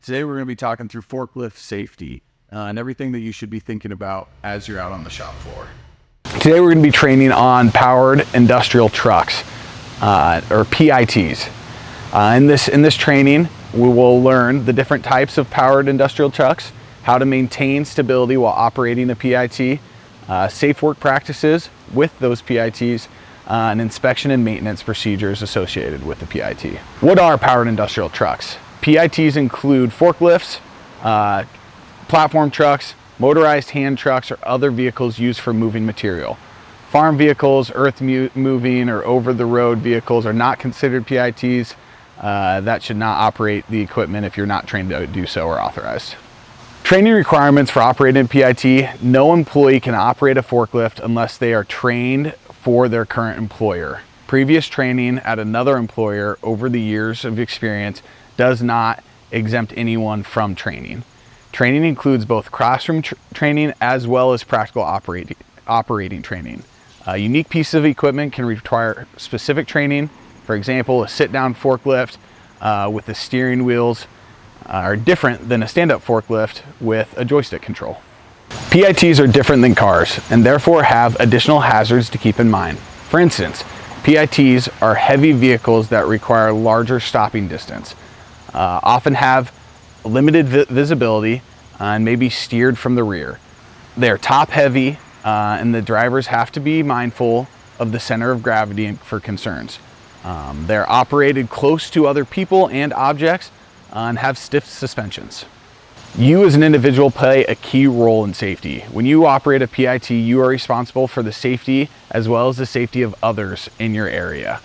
Today we're going to be talking through forklift safety and everything that you should be thinking about as you're out on the shop floor. Today we're going to be training on powered industrial trucks, or PITs. In this training, we will learn the different types of powered industrial trucks, how to maintain stability while operating a PIT, safe work practices with those PITs, and inspection and maintenance procedures associated with the PIT. What are powered industrial trucks? PITs include forklifts, platform trucks, motorized hand trucks, or other vehicles used for moving material. Farm vehicles, earth moving, or over-the-road vehicles are not considered PITs. That should not operate the equipment if you're not trained to do so or authorized. Training requirements for operating a PIT: no employee can operate a forklift unless they are trained for their current employer. Previous training at another employer over the years of experience does not exempt anyone from training. Training includes both classroom training as well as practical operating training. A unique piece of equipment can require specific training. For example, a sit-down forklift with the steering wheels are different than a stand-up forklift with a joystick control. PITs are different than cars and therefore have additional hazards to keep in mind. For instance, PITs are heavy vehicles that require larger stopping distance, often have limited visibility, and may be steered from the rear. They're top heavy, and the drivers have to be mindful of the center of gravity for concerns. They're operated close to other people and objects and have stiff suspensions. You as an individual play a key role in safety. When you operate a PIT, you are responsible for the safety as well as the safety of others in your area.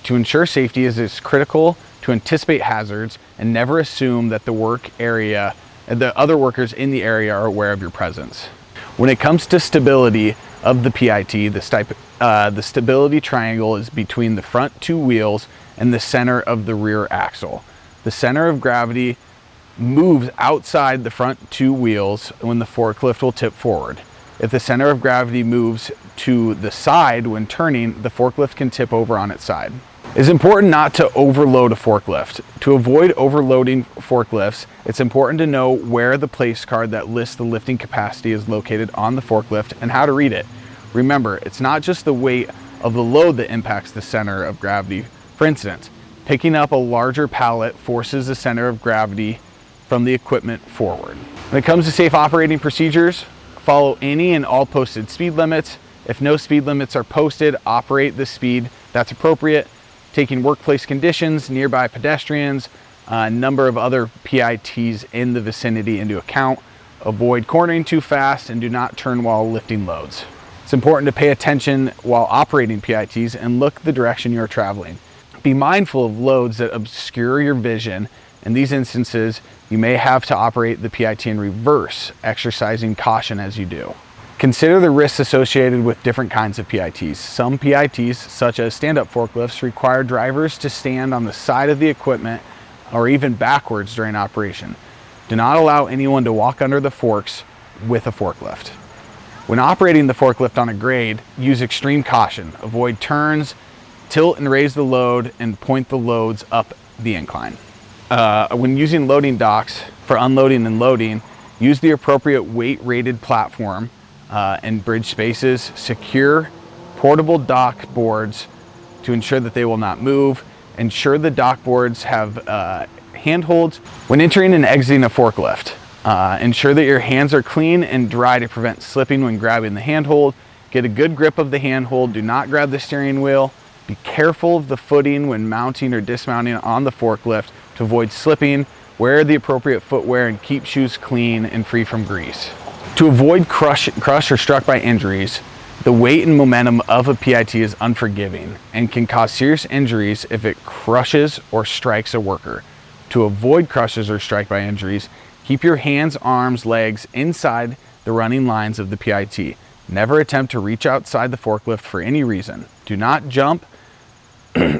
To ensure safety, it is critical to anticipate hazards and never assume that the other workers in the area are aware of your presence. When it comes to stability of the PIT, the stability triangle is between the front two wheels and the center of the rear axle. The center of gravity moves outside the front two wheels when the forklift will tip forward. If the center of gravity moves to the side when turning, the forklift can tip over on its side. It is important not to overload a forklift. To avoid overloading forklifts, it's important to know where the place card that lists the lifting capacity is located on the forklift and how to read it. Remember, it's not just the weight of the load that impacts the center of gravity. For instance, picking up a larger pallet forces the center of gravity from the equipment forward. When it comes to safe operating procedures, follow any and all posted speed limits. If no speed limits are posted, operate the speed that's appropriate, taking workplace conditions, nearby pedestrians, a number of other PITs in the vicinity into account. Avoid cornering too fast and do not turn while lifting loads. It's important to pay attention while operating PITs and look the direction you're traveling. Be mindful of loads that obscure your vision. In these instances, you may have to operate the PIT in reverse, exercising caution as you do. Consider the risks associated with different kinds of PITs. Some PITs, such as stand-up forklifts, require drivers to stand on the side of the equipment or even backwards during operation. Do not allow anyone to walk under the forks with a forklift. When operating the forklift on a grade, use extreme caution. Avoid turns, tilt and raise the load, and point the loads up the incline. When using loading docks for unloading and loading, use the appropriate weight-rated platform and bridge spaces. Secure portable dock boards to ensure that they will not move. Ensure the dock boards have handholds. When entering and exiting a forklift, ensure that your hands are clean and dry to prevent slipping when grabbing the handhold. Get a good grip of the handhold. Do not grab the steering wheel. Be careful of the footing when mounting or dismounting on the forklift to avoid slipping. Wear the appropriate footwear and keep shoes clean and free from grease. To avoid crush or struck by injuries, the weight and momentum of a PIT is unforgiving and can cause serious injuries if it crushes or strikes a worker. To avoid crushes or strike by injuries, keep your hands, arms, legs inside the running lines of the PIT. Never attempt to reach outside the forklift for any reason. Do not jump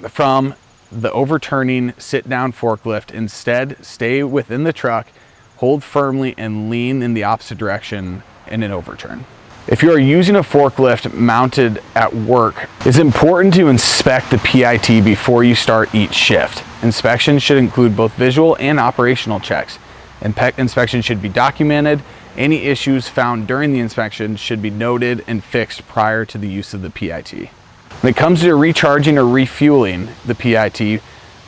from the overturning sit-down forklift. Instead, stay within the truck, hold firmly, and lean in the opposite direction in an overturn. If you are using a forklift mounted at work, it's important to inspect the PIT before you start each shift. Inspections should include both visual and operational checks. Inspection should be documented. Any issues found during the inspection should be noted and fixed prior to the use of the PIT. When it comes to recharging or refueling the PIT,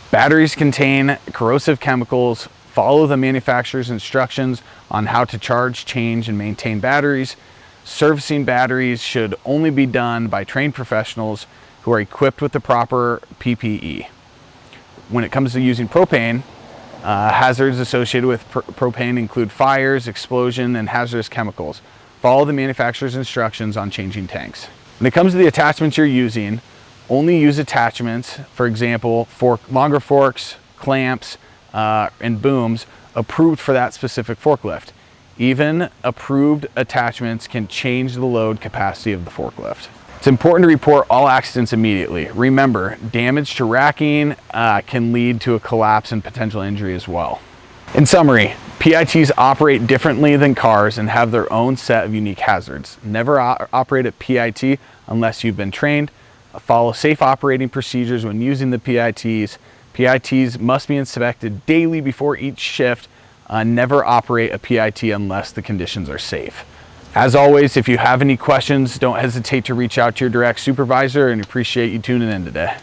batteries contain corrosive chemicals. Follow the manufacturer's instructions on how to charge, change, and maintain batteries. Servicing batteries should only be done by trained professionals who are equipped with the proper PPE. When it comes to using propane, hazards associated with propane include fires, explosion, and hazardous chemicals. Follow the manufacturer's instructions on changing tanks. When it comes to the attachments you're using, only use attachments, for example, longer forks, clamps, and booms approved for that specific forklift. Even approved attachments can change the load capacity of the forklift. It's important to report all accidents immediately. Remember, damage to racking can lead to a collapse and potential injury as well. In summary, PITs operate differently than cars and have their own set of unique hazards. Never operate a PIT unless you've been trained. Follow safe operating procedures when using the PITs. PITs must be inspected daily before each shift. Never operate a PIT unless the conditions are safe. As always, if you have any questions, don't hesitate to reach out to your direct supervisor, and appreciate you tuning in today.